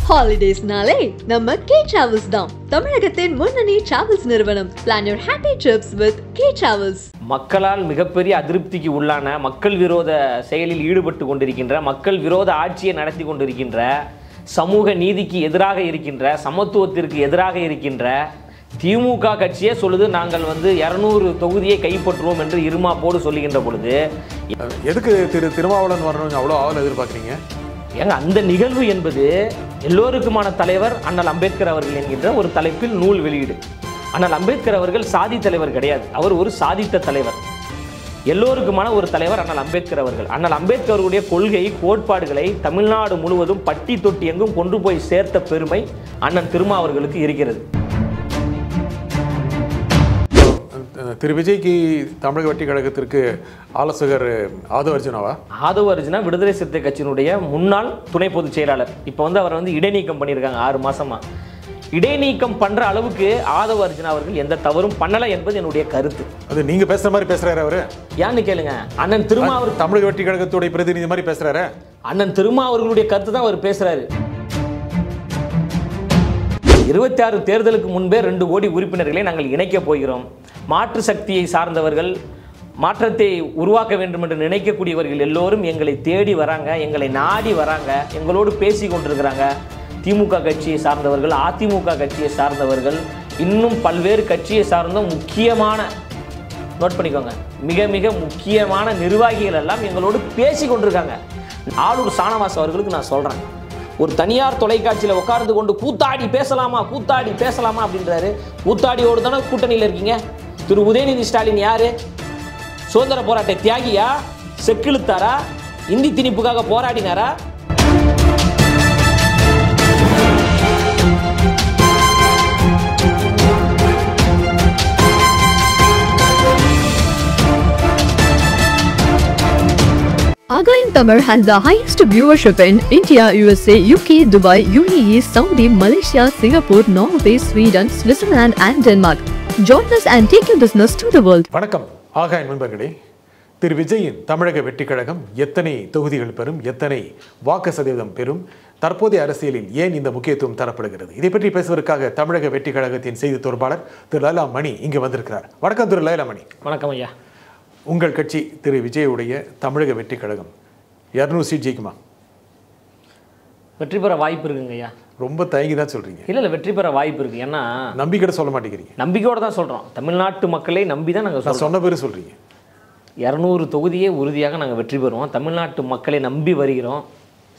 Holidays-நாலே நம்ம K Travels தான். தமிழகத்தின் முன்னணி டிராவல்ஸ் நிறுவனம். Plan your happy trips with K Travels. மக்களால் மிகப்பெரிய அதிருப்திக்கு உள்ளான மக்கள் விரோத செயலில் ஈடுபட்டு கொண்டிருக்கின்ற மக்கள் விரோத ஆட்சியை நடத்தி கொண்டிருக்கின்ற சமூக நீதிக்கு எதிராக இருக்கின்ற சமத்துவத்திற்கு எதிராக இருக்கின்ற திமுக கட்சியே சொல்லுது நாங்கள் 200 தொகுதியை கைப்பற்றுவோம் என்று இருமாப்போடு சொல்லுகின்ற பொழுது எதுக்கு திருமாவளவன் வரணும்னு அவ்வளோ ஆவல் எதிர்பார்க்குறீங்க? ஏங்க அந்த நிகழ்வு என்பது எல்லோருக்குமான தலைவர் அண்ணல் அம்பேத்கர் அவர்கள் என்கின்ற ஒரு தலைப்பில் நூல் வெளியீடு. அண்ணல் அம்பேத்கர் அவர்கள் சாதி தலைவர் கிடையாது, அவர் ஒரு சாதித்த தலைவர். எல்லோருக்குமான ஒரு தலைவர் அண்ணல் அம்பேத்கர் அவர்கள். அண்ணல் அம்பேத்கருடைய கொள்கை கோட்பாடுகளை தமிழ்நாடு முழுவதும் பட்டி தொட்டி எங்கும் கொண்டு போய் சேர்த்த பெருமை அண்ணன் திருமா அவர்களுக்கு இருக்கிறது. திரு விஜய்க்கு தமிழக வெற்றி கழகத்திற்கு ஆலோசகர் ஆதவ அர்ஜுனாவா? ஆதவ அர்ஜுனா விடுதலை சிறுத்தை கட்சியினுடைய முன்னாள் துணை பொதுச் செயலாளர். இப்போ அவர் இடைநீக்கம் பண்ணியிருக்காங்க 6 மாசமா. இடைநீக்கம் பண்ற அளவுக்கு ஆதவ அர்ஜுனா அவர்கள் எந்த தவறும் பண்ணல என்பது என்னுடைய கருத்து. அது நீங்க பேசுற மாதிரி பேசுறாரு அவரு. ஏன்னு கேளுங்க, அண்ணன் திருமா அவர் தமிழக வெற்றி கழகத்துடைய பிரதிநிதி மாதிரி பேசுறாரு. அண்ணன் திருமா அவர்களுடைய கருத்து தான் அவர் பேசுறாரு. 26 தேர்தலுக்கு முன்பே 2 கோடி உறுப்பினர்களை நாங்கள் இணைக்க போகிறோம். மாற்று சக்தியை சார்ந்தவர்கள், மாற்றத்தை உருவாக்க வேண்டும் என்று நினைக்கக்கூடியவர்கள் எல்லோரும் எங்களை தேடி வராங்க, எங்களை நாடி வராங்க, எங்களோடு பேசி கொண்டிருக்கிறாங்க. திமுக கட்சியை சார்ந்தவர்கள், அதிமுக கட்சியை சார்ந்தவர்கள், இன்னும் பல்வேறு கட்சியை சார்ந்த முக்கியமான, நோட் பண்ணிக்கோங்க, மிக மிக முக்கியமான நிர்வாகிகள் எல்லாம் எங்களோடு பேசி கொண்டிருக்காங்க. ஆளூர் சானவாஸ் அவர்களுக்கு நான் சொல்கிறேன், ஒரு தனியார் தொலைக்காட்சியில் உட்கார்ந்து கொண்டு கூத்தாடி பேசலாமா அப்படின்றாரு. கூத்தாடியோடு தானே கூட்டணியில் இருக்கீங்க. திரு உதயநிதி ஸ்டாலின் யாரு? சுதந்திர போராட்ட தியாகியா? செக்கிழுத்தாரா? Hindi திணிப்புக்காக போராடினாரா? Again, Tamil has the highest viewership in India, USA, UK, Dubai, UAE, Saudi, Malaysia, Singapore, Norway, Sweden, Switzerland and Denmark. Join us and take your business to the world. வணக்கம் ஆகாய நண்பர்களே. திரு விஜயின் தமிழக வெற்றி கழகம் எத்தனை தொகுதிகள் பெறும், எத்தனை வாக்கு சதவீதம் பெறும், தற்போதைய அரசியலில் ஏன் இந்த முக்கியத்துவம் தரப்படுகிறது, இதை பற்றி பேசுவதற்காக தமிழக வெற்றி கழகத்தின் செய்தி தொடர்பாளர் திரு லைலா மணி இங்கு வந்திருக்கிறார். வணக்கம் திரு லைலா மணி. வணக்கம் ஐயா. உங்கள் கட்சி திரு விஜயுடைய தமிழக வெற்றி கழகம் 200 சீட் ஜெயிக்குமா? வெற்றி பெற வாய்ப்பு இருக்குங்க ஐயா. ரொம்ப தயங்கி தான் சொல்றீங்க. இல்ல வெற்றி பெற வாய்ப்பு இருக்கு. ஏன்னா நம்பிக்கையோட சொல்ல மாட்டேங்கிறீங்க. நம்பிக்கையோட தான் சொல்றோம். தமிழ்நாட்டு மக்களை நம்பி தான் நாங்கள் சொன்ன பேரு சொல்றீங்க. 200 தொகுதியே உறுதியாக நாங்கள் வெற்றி பெறுவோம். தமிழ்நாட்டு மக்களை நம்பி வருகிறோம்.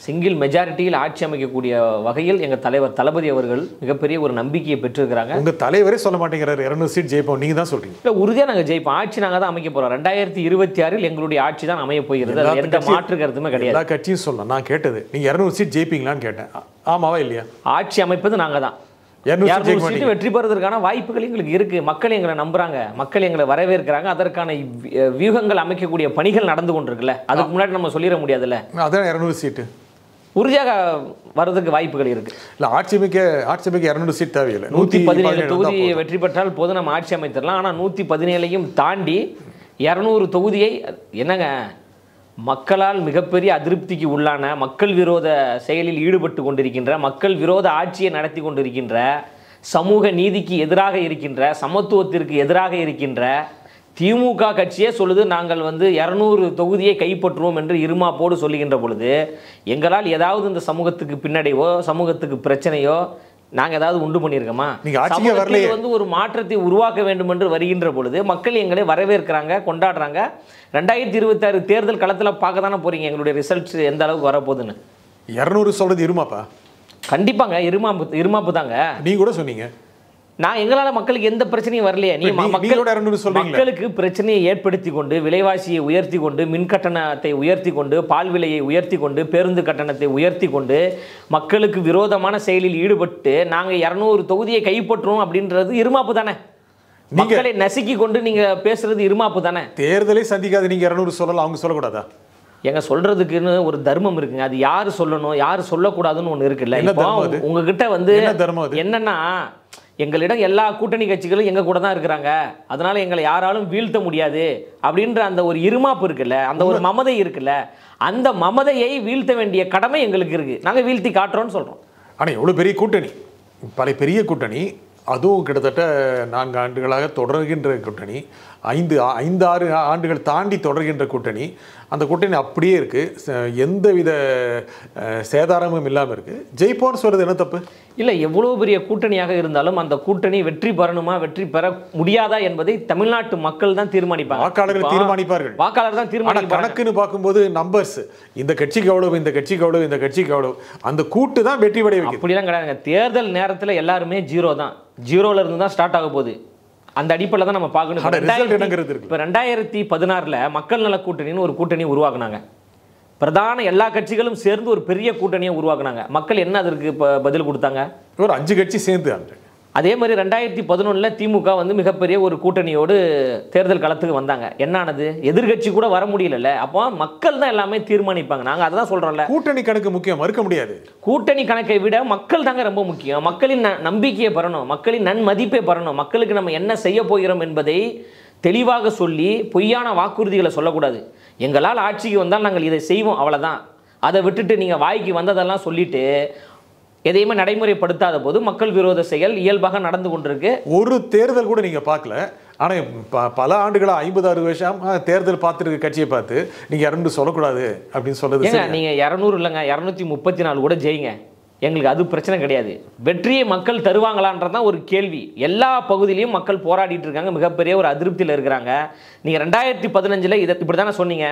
சிங்கிள் மெஜாரிட்டியில் ஆட்சி அமைக்கக்கூடிய வகையில் எங்கள் தலைவர் தளபதி அவர்கள் மிகப்பெரிய ஒரு நம்பிக்கையை பெற்றிருக்கிறாங்க. உங்கள் தலைவரே சொல்ல மாட்டேங்கிறாரு 200 சீட் ஜெயிப்போம், நீங்கள் தான் சொல்றீங்க. இல்லை, உறுதியாக நாங்கள் ஜெயிப்போம். ஆட்சி நாங்கள் தான் அமைக்க போகிறோம். 2026 எங்களுடைய ஆட்சி தான் அமைய போகிறது. எந்த மாற்று கருத்துமே கிடையாது. எல்லா கட்சியும் சொல்லலாம். நான் கேட்டது நீங்கள் 200 சீட் ஜெயிப்பீங்களான்னு கேட்டேன். ஆமாவா இல்லையா? ஆட்சி அமைப்பது நாங்கள் தான். 200 சீட்டு வெற்றி பெறுவதற்கான வாய்ப்புகள் எங்களுக்கு இருக்கு. மக்கள் எங்களை நம்புறாங்க, மக்கள் எங்களை வரவேற்கிறாங்க. அதற்கான வியூகங்கள் அமைக்கக்கூடிய பணிகள் நடந்து கொண்டிருக்குல்ல, அதுக்கு முன்னாடி நம்ம சொல்லிட முடியாதுல்ல. அதான் 200 சீட்டு உறுதியாக வர்றதுக்கு வாய்ப்புகள் இருக்கு. இல்லை, ஆட்சி அமைக்க 200 சீட் தேவையில்லை. 117 தொகுதியை வெற்றி பெற்றால் போது நம்ம ஆட்சி அமைத்திடலாம். ஆனால் 117ஐயும் தாண்டி 200 தொகுதியை என்னங்க, மக்களால் மிகப்பெரிய அதிருப்திக்கு உள்ளான மக்கள் விரோத செயலில் ஈடுபட்டு கொண்டிருக்கின்ற மக்கள் விரோத ஆட்சியை நடத்தி கொண்டிருக்கின்ற சமூக நீதிக்கு எதிராக இருக்கின்ற சமத்துவத்திற்கு எதிராக இருக்கின்ற திமுக கட்சியே சொல்லுது நாங்கள் 200 தொகுதியை கைப்பற்றுவோம் என்று இருமாப்போடு சொல்லுகின்ற பொழுது எங்களால் ஏதாவது இந்த சமூகத்துக்கு பின்னடைவோ சமூகத்துக்கு பிரச்சனையோ நாங்கள் ஏதாவது உண்டு பண்ணியிருக்கோமா? ஒரு மாற்றத்தை உருவாக்க வேண்டும் என்று வருகின்ற பொழுது மக்கள் எங்களை வரவேற்கிறாங்க, கொண்டாடுறாங்க. 2026 தேர்தல் களத்தில் பார்க்க தானே போறீங்க எங்களுடைய ரிசல்ட்ஸ் எந்த அளவுக்கு வரப்போகுதுன்னு. 200 சொல்றது இருமாப்பா? கண்டிப்பாங்க இருமாப்பு தாங்க. நீங்க கூட சொன்னீங்க. நான் எங்களால் மக்களுக்கு எந்த பிரச்சனையும் வரலையே. நீ மக்களுக்கு பிரச்சனையை ஏற்படுத்தி கொண்டு விலைவாசியை உயர்த்தி கொண்டு மின் கட்டணத்தை உயர்த்தி கொண்டு பால் விலையை உயர்த்தி கொண்டு பேருந்து கட்டணத்தை உயர்த்தி கொண்டு மக்களுக்கு விரோதமான செயலில் ஈடுபட்டு நாங்கள் 200 தொகுதியை கைப்பற்றுவோம் அப்படின்றது இருமாப்பு தானே. மக்களை நசுக்கி கொண்டு நீங்க பேசுறது இருமாப்பு தானே. தேர்தலை சந்திக்காது நீங்க 200 சொல்லலாம், அவங்க சொல்லக்கூடாதா? எங்க சொல்றதுக்குன்னு ஒரு தர்மம் இருக்குங்க. அது யாரு சொல்லணும் யாரு சொல்லக்கூடாதுன்னு ஒன்று இருக்குல்ல. உங்ககிட்ட என்னன்னா, எங்களிடம் எல்லா கூட்டணி கட்சிகளும் எங்க கூட தான் இருக்கிறாங்க, அதனால எங்களை யாராலும் வீழ்த்த முடியாது அப்படின்ற அந்த ஒரு இருமாப்பு இருக்குல்ல, அந்த ஒரு மமதை இருக்குல்ல, அந்த மமதையை வீழ்த்த வேண்டிய கடமை எங்களுக்கு இருக்கு. நாங்க வீழ்த்தி காட்டுறோம்னு சொல்றோம். ஆனால் எவ்வளோ பெரிய கூட்டணி, பல பெரிய கூட்டணி, அதுவும் கிட்டத்தட்ட 4 ஆண்டுகளாக தொடர்கின்ற கூட்டணி, 5-6 ஆண்டுகள் தாண்டி தொடர்கின்ற கூட்டணி. அந்த கூட்டணி அப்படியே இருக்குது, எந்தவித சேதாரமும் இல்லாமல் இருக்குது. ஜெயிப்போன்னு சொல்கிறது என்ன தப்பு? இல்லை, எவ்வளோ பெரிய கூட்டணியாக இருந்தாலும் அந்த கூட்டணி வெற்றி பெறணுமா வெற்றி பெற முடியாதா என்பதை தமிழ்நாட்டு மக்கள் தான் தீர்மானிப்பாங்க. வாக்காளர்கள் தீர்மானிப்பார்கள். வாக்காளர் தான் தீர்மானிப்பாங்க. கணக்குன்னு பார்க்கும்போது நம்பர்ஸ், இந்த கட்சிக்கு எவ்வளவு, இந்த கட்சிக்கு எவ்வளவு, இந்த கட்சிக்கு எவ்வளவு, அந்த கூட்டு தான் வெற்றி படைய வைக்கும். அப்படிலாம் கிடையாதுங்க. தேர்தல் நேரத்தில் எல்லாருமே 0 தான், 0ல இருந்து தான் ஸ்டார்ட் ஆக போகுது. அந்த அடிப்படையில் தான் நம்ம பார்க்கணும். இப்போ 2016 மக்கள் நல கூட்டணின்னு ஒரு கூட்டணி உருவாக்குனாங்க. பிரதான எல்லா கட்சிகளும் சேர்ந்து ஒரு பெரிய கூட்டணியை உருவாக்குனாங்க. மக்கள் என்ன அதற்கு இப்போ பதில் கொடுத்தாங்க? ஒரு 5 கட்சி சேர்ந்து. அதே மாதிரி 2011 திமுக வந்து மிகப்பெரிய ஒரு கூட்டணியோடு தேர்தல் களத்துக்கு வந்தாங்க. என்னானது? எதிர்கட்சி கூட வர முடியல. அப்போ மக்கள் தான் எல்லாமே தீர்மானிப்பாங்க. நாங்கள் அதை தான் சொல்கிறோம்ல, கூட்டணி கணக்கு முக்கியம், மறுக்க முடியாது. கூட்டணி கணக்கை விட மக்கள் தாங்க ரொம்ப முக்கியம். மக்களின் நம்பிக்கையை பெறணும், மக்களின் நன்மதிப்பை பெறணும், மக்களுக்கு நம்ம என்ன செய்ய போகிறோம் என்பதை தெளிவாக சொல்லி பொய்யான வாக்குறுதிகளை சொல்லக்கூடாது. எங்களால் ஆட்சிக்கு வந்தால் நாங்கள் இதை செய்வோம், அவ்வளோதான். அதை விட்டுட்டு நீங்கள் வாய்க்கு வந்ததெல்லாம் சொல்லிட்டு எதையுமே நடைமுறைப்படுத்தாத போது மக்கள் விரோத செயல் இயல்பாக நடந்து கொண்டிருக்கு. ஒரு தேர்தல் கூட நீங்கள் பார்க்கல. ஆனால் பல ஆண்டுகளாக 50-60 வருஷம் தேர்தல் பார்த்துருக்க கட்சியை பார்த்து நீங்கள் 200 சொல்லக்கூடாது அப்படின்னு சொல்றது. ஏங்க நீங்கள் 200 இல்லைங்க, 234 கூட ஜெயிங்க, எங்களுக்கு அது பிரச்சனை கிடையாது. வெற்றியை மக்கள் தருவாங்களான்றதான் ஒரு கேள்வி. எல்லா பகுதியிலையும் மக்கள் போராடிட்டு இருக்காங்க, மிகப்பெரிய ஒரு அதிருப்தியில் இருக்கிறாங்க. நீங்கள் 2015 இதை இப்படி தானே சொன்னீங்க.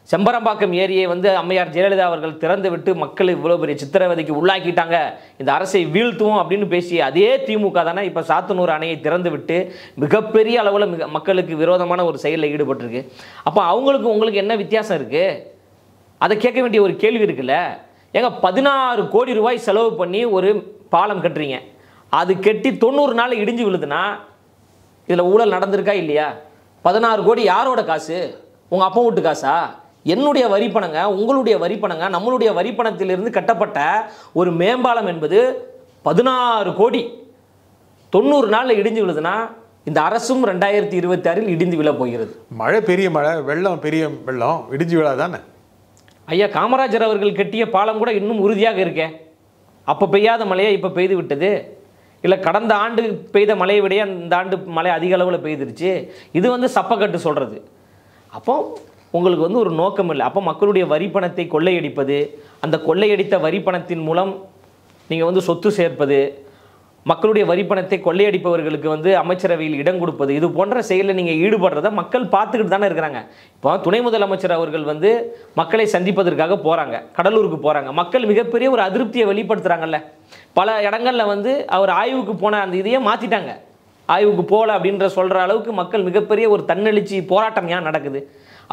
செம்பரம்பாக்கம் ஏரியை வந்து அம்மையார் ஜெயலலிதா அவர்கள் திறந்து விட்டு மக்கள் இவ்வளோ பெரிய சித்திரவதைக்கு உள்ளாக்கிட்டாங்க, இந்த அரசை வீழ்த்துவோம் அப்படின்னு பேசி அதே திமுக தானே இப்போ சாத்தனூர் அணையை திறந்து விட்டு மிகப்பெரிய அளவில் மக்களுக்கு விரோதமான ஒரு செயலில் ஈடுபட்டிருக்கு. அப்போ அவங்களுக்கு உங்களுக்கு என்ன வித்தியாசம் இருக்குது? அதை கேட்க வேண்டிய ஒரு கேள்வி இருக்குல்ல. ஏங்க 16 கோடி ரூபாய் செலவு பண்ணி ஒரு பாலம் கட்டுறீங்க, அது கட்டி 90 நாள் இடிஞ்சு விழுதுன்னா இதில் ஊழல் நடந்திருக்கா இல்லையா? 16 கோடி யாரோட காசு? உங்கள் அப்பா வீட்டு காசா? என்னுடைய வரிப்பணங்க, உங்களுடைய வரிப்பணங்க, நம்மளுடைய வரிப்பணத்திலிருந்து கட்டப்பட்ட ஒரு மேம்பாலம் என்பது 16 கோடி 90 நாளில் இடிஞ்சு விழுதுன்னா இந்த அரசும் 2026 இடிந்து விழ போகிறது. மழை பெரிய மழை, வெள்ளம் பெரிய வெள்ளம், இடிஞ்சு விழாதானே? ஐயா, காமராஜர் அவர்கள் கட்டிய பாலம் கூட இன்னும் உறுதியாக இருக்கே. அப்போ பெய்யாத மழையை இப்போ பெய்து விட்டது. இல்லை கடந்த ஆண்டு பெய்த மழையை விட இந்த ஆண்டு மழை அதிக அளவில் பெய்திருச்சு. இது வந்து சப்பக்கட்டு சொல்கிறது. அப்போ உங்களுக்கு வந்து ஒரு நோக்கம் இல்லை. அப்போ மக்களுடைய வரிப்பணத்தை கொள்ளையடிப்பது, அந்த கொள்ளையடித்த வரிப்பணத்தின் மூலம் நீங்கள் வந்து சொத்து சேர்ப்பது, மக்களுடைய வரிப்பணத்தை கொள்ளையடிப்பவர்களுக்கு வந்து அமைச்சரவையில் இடம் கொடுப்பது, இது போன்ற செயலில் நீங்கள் ஈடுபடுறத மக்கள் பார்த்துக்கிட்டு தானே இருக்கிறாங்க. இப்போ துணை முதலமைச்சர் அவர்கள் வந்து மக்களை சந்திப்பதற்காக போகிறாங்க, கடலூருக்கு போகிறாங்க. மக்கள் மிகப்பெரிய ஒரு அதிருப்தியை வெளிப்படுத்துகிறாங்கல்ல. பல இடங்களில் வந்து அவர் ஆய்வுக்கு போன அந்த இதையே மாற்றிட்டாங்க. ஆய்வுக்கு போகல அப்படின்ற சொல்கிற அளவுக்கு மக்கள் மிகப்பெரிய ஒரு தன்னெழுச்சி போராட்டம் ஏன் நடக்குது?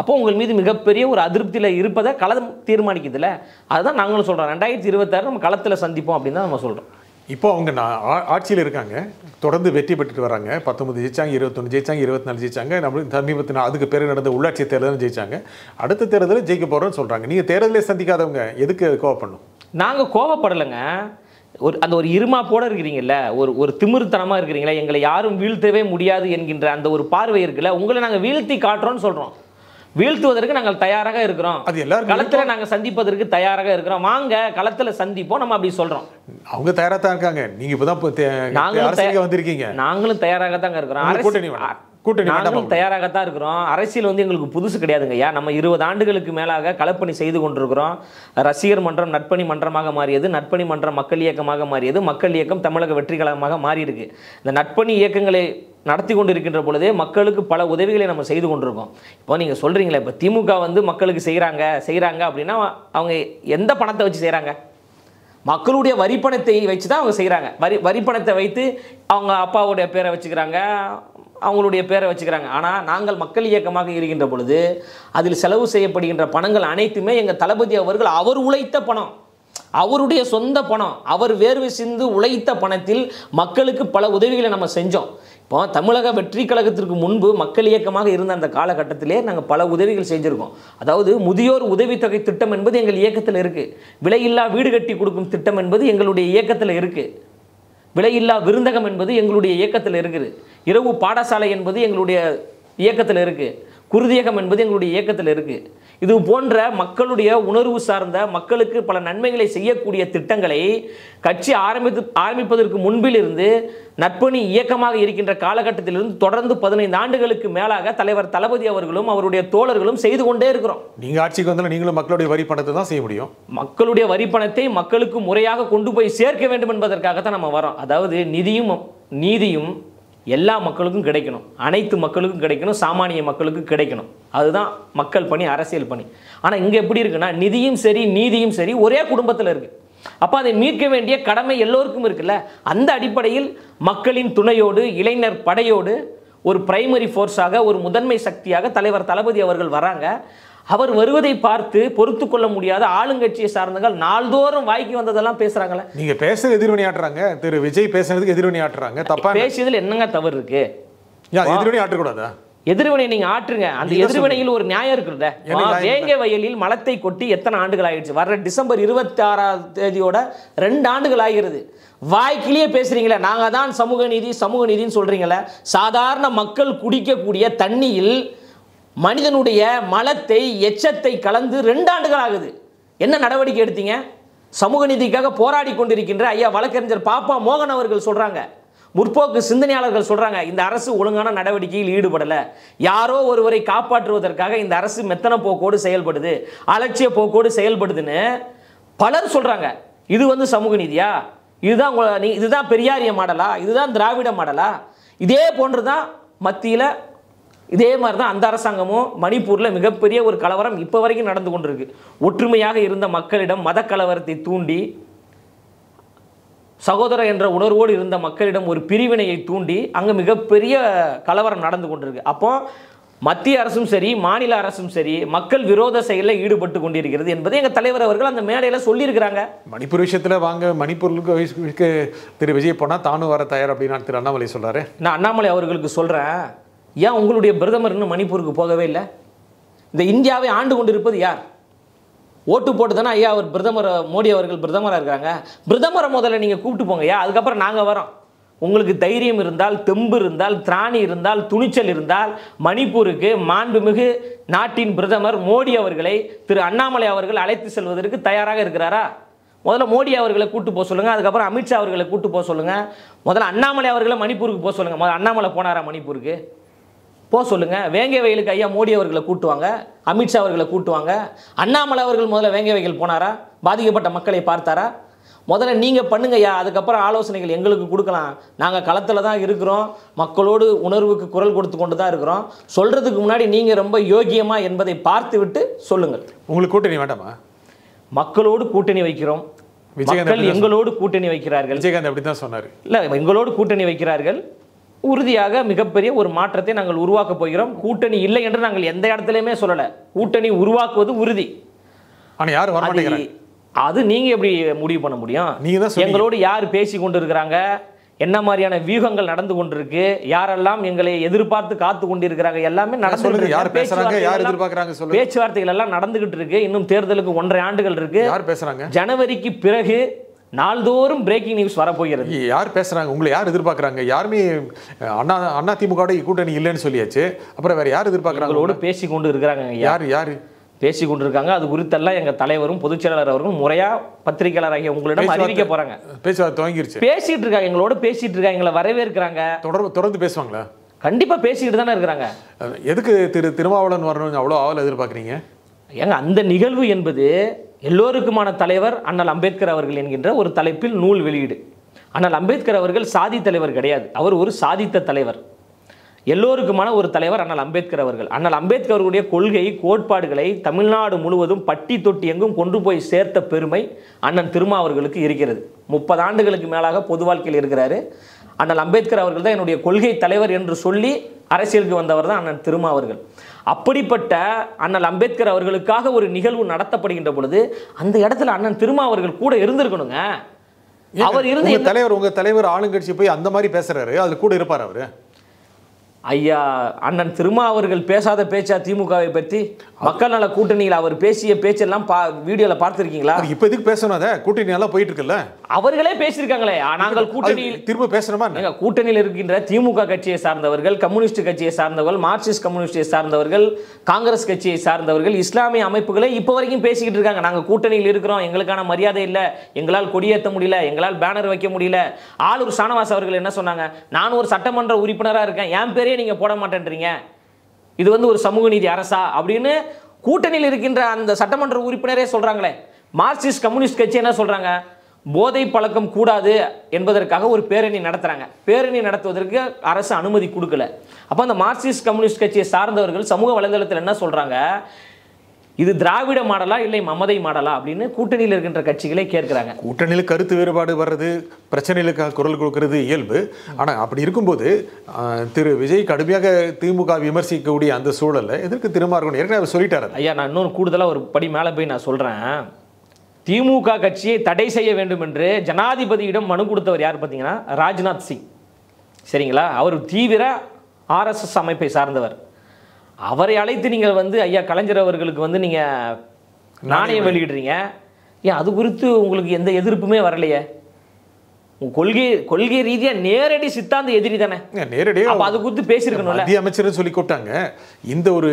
அப்போ உங்கள் மீது மிகப்பெரிய ஒரு அதிருப்தியில் இருப்பதை களம் தீர்மானிக்குதுல்ல. அதுதான் நாங்களும் சொல்கிறோம். 2026 நம்ம களத்தில் சந்திப்போம் அப்படின்னு தான் நம்ம சொல்கிறோம். இப்போ அவங்க ஆட்சியில் இருக்காங்க, தொடர்ந்து வெற்றி பெற்றுட்டு வராங்க. 19 ஜெயிச்சாங்க, 21 ஜெயிச்சாங்க, 24 ஜெயிச்சாங்க. நம்மளுக்கு சமீபத்தில் அதுக்கு பேர் நடந்த உள்ளாட்சி தேர்தலும் ஜெயிச்சாங்க. அடுத்த தேர்தலில் ஜெயிக்க போகிறோன்னு சொல்கிறாங்க. நீங்கள் தேர்தலே சந்திக்காதவங்க எதுக்கு கோவப்படணும்? நாங்கள் கோவப்படலைங்க. அந்த ஒரு இருமாப்போட இருக்கிறீங்கல்ல, ஒரு திமிருத்தனமாக இருக்கிறீங்களா, எங்களை யாரும் வீழ்த்தவே முடியாது என்கின்ற அந்த ஒரு பார்வை இருக்குல்ல, உங்களை நாங்கள் வீழ்த்தி காட்டுறோம்னு சொல்கிறோம். வீழ்த்துவதற்கு நாங்கள் தயாராக இருக்கிறோம், அது எல்லாரும் களத்தில் நாங்கள் சந்திப்பதற்கு தயாராக இருக்கிறோம், வாங்க களத்தில் சந்திப்போம், நம்ம அப்படி சொல்கிறோம். அவங்க தயாராக தான் இருக்காங்க. நீங்கள் இப்போ தான் வந்திருக்கீங்க. நாங்களும் தயாராக தாங்க இருக்கிறோம். நாங்களும் தயாராகத்தான் இருக்கிறோம். அரசியல் வந்து எங்களுக்கு புதுசு கிடையாதுங்க. ஐயா, நம்ம 20 ஆண்டுகளுக்கு மேலாக களப்பணி செய்து கொண்டிருக்கிறோம். ரசிகர் மன்றம் நட்பணி மன்றமாக மாறியது, நட்பணி மன்றம் மக்கள் இயக்கமாக மாறியது, மக்கள் இயக்கம் தமிழக வெற்றி கழகமாக மாறி இருக்கு. இந்த நட்பணி இயக்கங்களை நடத்தி கொண்டு இருக்கின்ற பொழுதே மக்களுக்கு பல உதவிகளை நம்ம செய்து கொண்டிருக்கோம். இப்போ நீங்கள் சொல்கிறீங்களே, இப்போ திமுக வந்து மக்களுக்கு செய்கிறாங்க அப்படின்னா அவங்க எந்த பணத்தை வச்சு செய்கிறாங்க? மக்களுடைய வரிப்பணத்தை வச்சு தான் அவங்க செய்கிறாங்க. வரிப்பணத்தை வைத்து அவங்க அப்பாவுடைய பேரை வச்சுக்கிறாங்க, அவங்களுடைய பேரை வச்சுக்கிறாங்க. ஆனால் நாங்கள் மக்கள் இயக்கமாக இருக்கின்ற பொழுது அதில் செலவு செய்யப்படுகின்ற பணங்கள் அனைத்துமே எங்கள் தளபதி அவர்கள் அவர் உழைத்த பணம், அவருடைய சொந்த பணம், அவர் வேர்வை சிந்து உழைத்த பணத்தில் மக்களுக்கு பல உதவிகளை நம்ம செஞ்சோம். இப்போ தமிழக வெற்றி கழகத்திற்கு முன்பு மக்கள் இயக்கமாக இருந்த அந்த காலகட்டத்திலே நாங்கள் பல உதவிகள் செஞ்சுருக்கோம். அதாவது முதியோர் உதவித்தொகை திட்டம் என்பது எங்கள் இயக்கத்தில் இருக்குது. விலையில்லா வீடு கட்டி கொடுக்கும் திட்டம் என்பது எங்களுடைய இயக்கத்தில் இருக்குது. விலையில்லா விருந்தகம் என்பது எங்களுடைய இயக்கத்தில் இருக்குது. இரவு பாடசாலை என்பது எங்களுடைய இயக்கத்தில் இருக்குது. குருதியகம் என்பது எங்களுடைய இயக்கத்தில் இருக்குது. இது போன்ற மக்களுடைய உணர்வு சார்ந்த மக்களுக்கு பல நன்மைகளை செய்யக்கூடிய திட்டங்களை கட்சி ஆரம்பிப்பதற்கு முன்பிலிருந்து நற்பணி இயக்கமாக இருக்கின்ற காலகட்டத்திலிருந்து தொடர்ந்து 15 ஆண்டுகளுக்கு மேலாக தலைவர் தளபதி அவர்களும் அவருடைய தோழர்களும் செய்து கொண்டே இருக்கிறோம். நீங்க ஆட்சிக்கு வந்தாலும் நீங்களும் மக்களுடைய வரி பணத்தை தான் செய்ய முடியும். மக்களுடைய வரி பணத்தை மக்களுக்கு முறையாக கொண்டு போய் சேர்க்க வேண்டும் என்பதற்காகத்தான் நம்ம வரோம். அதாவது நிதியும் நீதியும் எல்லா மக்களுக்கும் கிடைக்கணும், அனைத்து மக்களுக்கும் கிடைக்கணும், சாமானிய மக்களுக்கும் கிடைக்கணும். அதுதான் மக்கள் பணி, அரசியல் பணி. ஆனால் இங்கே எப்படி இருக்குன்னா நிதியும் சரி நீதியும் சரி ஒரே குடும்பத்தில் இருக்கு. அப்போ அதை மீட்க வேண்டிய கடமை எல்லோருக்கும் இருக்குல்ல. அந்த அடிப்படையில் மக்களின் துணையோடு இளைஞர் படையோடு ஒரு பிரைமரி ஃபோர்ஸாக ஒரு முதன்மை சக்தியாக தலைவர் தளபதி அவர்கள் வராங்க. அவர் வருவதை பார்த்து பொறுத்து கொள்ள முடியாத ஆளுங்கட்சியை சார்ந்தவர்கள் நாள்தோறும் வாய்க்கு வந்ததெல்லாம் பேசுறாங்களே. நீங்க பேச எதிர்வினை ஆட்டுறாங்க, திரு விஜய் பேசுறதுக்கு எதிர்வினை ஆட்டுறாங்க. தப்பா பேசியதில் என்னங்க தவறு இருக்கு? எதிர்வினை ஆட்டக்கூடாதா? எதிர்வினை நீங்க ஆற்றுங்க. அந்த எதிர்வினையில் ஒரு நியாயம் இருக்குல்ல. வேங்க வயலில் மலத்தை கொட்டி எத்தனை ஆண்டுகள் ஆயிடுச்சு? வர்ற டிசம்பர் 26ஆம் தேதியோட 2 ஆண்டுகள் ஆகிறது. வாய்க்கிலேயே பேசுறீங்களே நாங்க தான் சமூக நீதி சமூக நீதினு சொல்றீங்களே. சாதாரண மக்கள் குடிக்கக்கூடிய தண்ணியில் மனிதனுடைய மலத்தை எச்சத்தை கலந்து 2 ஆண்டுகள் ஆகுது. என்ன நடவடிக்கை எடுத்தீங்க? சமூக நீதிக்காக போராடி கொண்டிருக்கின்ற ஐயா வழக்கறிஞர் பாப்பா மோகன் அவர்கள் சொல்றாங்க, முற்போக்கு சிந்தனையாளர்கள் சொல்றாங்க, இந்த அரசு ஒழுங்கான நடவடிக்கையில் ஈடுபடல, யாரோ ஒருவரை காப்பாற்றுவதற்காக இந்த அரசு மெத்தன போக்கோடு செயல்படுது, அலட்சிய போக்கோடு செயல்படுதுன்னு பலர் சொல்றாங்க. இது சமூக நீதியா? இதுதான் பெரியாரிய மாடலா? இதுதான் திராவிட மாடலா? இதே போன்றுதான் மத்தியில் இதே மாதிரி தான் அந்த அரசாங்கமும் மணிப்பூரில் மிகப்பெரிய ஒரு கலவரம் இப்போ வரைக்கும் நடந்து கொண்டிருக்கு. ஒற்றுமையாக இருந்த மக்களிடம் மத கலவரத்தை தூண்டி, சகோதரர் என்ற உணர்வோடு இருந்த மக்களிடம் ஒரு பிரிவினையை தூண்டி அங்கே மிகப்பெரிய கலவரம் நடந்து கொண்டிருக்கு. அப்போ மத்திய அரசும் சரி மாநில அரசும் சரி மக்கள் விரோத செயலில் ஈடுபட்டு கொண்டிருக்கிறது என்பதை எங்கள் தலைவர் அவர்கள் அந்த மேடையில் சொல்லியிருக்கிறாங்க. மணிப்பூர் விஷயத்தில் வாங்க மணிப்பூருக்கு திரு விஜய் போனால் தானும் வர தயார் அப்படின்னு திரு அண்ணாமலை சொல்கிறாரு. நான் அண்ணாமலை அவர்களுக்கு சொல்கிறேன், ஏன் உங்களுடைய பிரதமர் இன்னும் மணிப்பூருக்கு போகவே இல்லை? இந்த இந்தியாவை ஆண்டு கொண்டிருப்பது யார்? ஓட்டு போட்டு தானே ஐயா அவர் பிரதமர் மோடி அவர்கள் பிரதமராக இருக்காங்க. பிரதமரை முதல்ல நீங்கள் கூப்பிட்டு போங்க ஐயா, அதுக்கப்புறம் நாங்கள் வரோம். உங்களுக்கு தைரியம் இருந்தால், தெம்பு இருந்தால், திராணி இருந்தால், துணிச்சல் இருந்தால் மணிப்பூருக்கு மாண்புமிகு நாட்டின் பிரதமர் மோடி அவர்களை திரு அண்ணாமலை அவர்கள் அழைத்து செல்வதற்கு தயாராக இருக்கிறாரா? முதல்ல மோடி அவர்களை கூட்டு போக சொல்லுங்க, அதுக்கப்புறம் அமித்ஷா அவர்களை கூட்டு போக சொல்லுங்க. முதல்ல அண்ணாமலை அவர்களை மணிப்பூருக்கு போக சொல்லுங்க. முதல்ல அண்ணாமலை போனாரா மணிப்பூருக்கு? போக சொல்லுங்க. வேங்கை வயலுக்கு ஐயா மோடி அவர்களை கூட்டுவாங்க, அமித்ஷா அவர்களை கூட்டுவாங்க. அண்ணாமலை அவர்கள் முதல்ல வேங்கை வயல் போனாரா? பாதிக்கப்பட்ட மக்களை பார்த்தாரா? முதல்ல நீங்கள் பண்ணுங்க ஐயா, அதுக்கப்புறம் ஆலோசனைகள் எங்களுக்கு கொடுக்கலாம். நாங்கள் களத்தில் தான் இருக்கிறோம், மக்களோடு உணர்வுக்கு குரல் கொடுத்து கொண்டு தான் இருக்கிறோம். சொல்கிறதுக்கு முன்னாடி நீங்கள் ரொம்ப யோகியமா என்பதை பார்த்து விட்டு சொல்லுங்கள். உங்களுக்கு கூட்டணி வேண்டாமா? மக்களோடு கூட்டணி வைக்கிறோம், மக்கள் எங்களோடு கூட்டணி வைக்கிறார்கள். விஜயகாந்த் அப்படி தான் சொன்னார். இல்லை, எங்களோடு கூட்டணி வைக்கிறார்கள். உறுதியாக மிகப்பெரிய ஒரு மாற்றத்தை நாங்கள் உருவாக்க போகிறோம். கூட்டணி இல்லை என்று நாங்கள் எந்த இடத்துலையுமே சொல்லலை. கூட்டணி உருவாக்குவது உறுதி. ஆனால் யார் வர மாட்டேங்கிறாங்க? அது நீங்க எப்படி முடிவு பண்ண முடியும்? எங்களோடு யார் பேசி கொண்டிருக்கிறாங்க, என்ன மாதிரியான வியூகங்கள் நடந்து கொண்டிருக்கு, யாரெல்லாம் எங்களை எதிர்பார்த்து காத்து கொண்டிருக்கிறாங்க, எல்லாமே நடந்து. பேச்சுவார்த்தைகள் எல்லாம் நடந்துகிட்டு இருக்கு. இன்னும் தேர்தலுக்கு 1.5 ஆண்டுகள் இருக்கு. யார் பேசுறாங்க? ஜனவரிக்கு பிறகு நாள்தோறும் பிரேக்கிங் நியூஸ் வரப்போகிறது. யார் பேசுறாங்க? உங்களை யார் எதிர்பார்க்கறாங்க? யாருமே அண்ணா திமுக கூட்டணி இல்லைன்னு சொல்லியாச்சு. அப்புறம் வேற யார் எதிர்பார்க்கறாங்க? உங்களோடு பேசி கொண்டு இருக்கிறாங்க. யார் பேசி கொண்டிருக்காங்க? அது குறித்தெல்லாம் எங்க தலைவரும் பொதுச் செயலாளர் அவர்களும் முறையா பத்திரிகையாளராகிய உங்களிடம் அறிவிக்க போறாங்க. பேச்சுவார்த்தை துவங்கிருச்சு. பேசிட்டு இருக்காங்க, எங்களோட பேசிட்டு இருக்காங்க, எங்களை வரவேற்கிறாங்க. தொடர்ந்து பேசுவாங்களா? கண்டிப்பா பேசிட்டு தானே இருக்கிறாங்க. எதுக்கு திருமாவளவன் வரணும்னு அவ்வளோ ஆவல் எதிர்பார்க்குறீங்க? ஏங்க, அந்த நிகழ்வு என்பது எல்லோருக்குமான தலைவர் அண்ணல் அம்பேத்கர் அவர்கள் என்கின்ற ஒரு தலைப்பில் நூல் வெளியீடு. அண்ணல் அம்பேத்கர் அவர்கள் சாதி தலைவர் கிடையாது, அவர் ஒரு சாதித்த தலைவர். எல்லோருக்குமான ஒரு தலைவர் அண்ணல் அம்பேத்கர் அவர்கள். அண்ணல் அம்பேத்கர் அவர்களுடைய கொள்கை கோட்பாடுகளை தமிழ்நாடு முழுவதும் பட்டி தொட்டி எங்கும் கொண்டு போய் சேர்த்த பெருமை அண்ணன் திருமா அவர்களுக்கு இருக்கிறது. 30 ஆண்டுகளுக்கு மேலாக பொது வாழ்க்கையில் இருக்கிறாரு. அண்ணல் அம்பேத்கர் அவர்கள் தான் என்னுடைய கொள்கை தலைவர் என்று சொல்லி அரசியலுக்கு வந்தவர் தான் அண்ணன் திருமா அவர்கள். அப்படிப்பட்ட அண்ணல் அம்பேத்கர் அவர்களுக்காக ஒரு நிகழ்வு நடத்தப்படுகின்ற பொழுது அந்த இடத்துல அண்ணன் திருமா அவர்கள் கூட இருந்திருக்கணுங்க. அவர் இருந்து உங்க தலைவர் ஆளுங்கட்சி போய் அந்த மாதிரி பேசுறாரு, அதுல கூட இருப்பார் அவரு. ஐயா அண்ணன் திருமாவர்கள் பேசாத பேச்சா திமுகவை பற்றி? மக்கள் நல கூட்டணியில் அவர் பேசிய பேச்செல்லாம் வீடியோவில் பார்த்துருக்கீங்களா? இப்போ எதுக்கு பேசணும்? அதை கூட்டணி எல்லாம் போயிட்டு இருக்குல்ல, அவர்களே பேசியிருக்காங்களே. நாங்கள் கூட்டணியில் திரும்ப பேசணுமா? கூட்டணியில் இருக்கின்ற திமுக கட்சியை சார்ந்தவர்கள், கம்யூனிஸ்ட் கட்சியை சார்ந்தவர்கள், மார்க்சிஸ்ட் கம்யூனிஸ்டை சார்ந்தவர்கள், காங்கிரஸ் கட்சியை சார்ந்தவர்கள், இஸ்லாமிய அமைப்புகளை இப்போ வரைக்கும் பேசிக்கிட்டு இருக்காங்க. நாங்கள் கூட்டணியில் இருக்கிறோம், எங்களுக்கான மரியாதை இல்லை, எங்களால் கொடியேற்ற முடியல, எங்களால் பேனர் வைக்க முடியல. ஆளூர் ஷானவாஸ் அவர்கள் என்ன சொன்னாங்க? நான் ஒரு சட்டமன்ற உறுப்பினராக இருக்கேன், என் பேரே நீங்க போட மாட்டேன்றீங்க, இது வந்து ஒரு சமூக நீதி அரசா அப்படின்னு கூட்டணியில் இருக்கின்ற அந்த சட்டமன்ற உறுப்பினரே சொல்றாங்களே. மார்க்சிஸ்ட் கம்யூனிஸ்ட் கட்சி என்ன சொல்றாங்க? போதை பழக்கம் கூடாது என்பதற்காக ஒரு பேரணி நடத்துறாங்க. பேரணி நடத்துவதற்கு அரசு அனுமதி கொடுக்கல. அப்ப அந்த மார்க்சிஸ்ட் கம்யூனிஸ்ட் கட்சியை சார்ந்தவர்கள் சமூக வலைதளத்தில் என்ன சொல்றாங்க? இது திராவிட மாடலா இல்லை மமதை மாடலா அப்படின்னு கூட்டணியில் இருக்கின்ற கட்சிகளே கேட்கிறாங்க. கூட்டணியில் கருத்து வேறுபாடு வர்றது, பிரச்சனைகளுக்காக குரல் கொடுக்கிறது இயல்பு. ஆனால் அப்படி இருக்கும்போது திரு விஜய் கடுமையாக திமுக விமர்சிக்கக்கூடிய அந்த சூழலில் எதற்கு திருமாவர்கள் ஏற்கனவே அவர் சொல்லிட்டாரு. ஐயா, நான் இன்னொன்று கூடுதலாக ஒரு படி மேலே போய் நான் சொல்கிறேன். திமுக கட்சியை தடை செய்ய வேண்டும் என்று ஜனாதிபதியிடம் மனு கொடுத்தவர் யார் பார்த்தீங்கன்னா ராஜ்நாத் சிங். சரிங்களா? அவர் தீவிர ஆர்எஸ்எஸ் அமைப்பை சார்ந்தவர். அவரை அழைத்து நீங்கள் வந்து ஐயா கலைஞர் அவர்களுக்கு வந்து நீங்கள் நாணயம் வெளியிடுறீங்க. ஏன் அது குறித்து உங்களுக்கு எந்த எதிர்ப்புமே வரலையே? கொள்கை ரீதியா நேரடி சித்தாந்த எதிரி தானே. நேரடியாக அது குறித்து பேசியிருக்கணும்ல. மத்திய அமைச்சர் சொல்லி கூப்பிட்டாங்க. இந்த ஒரு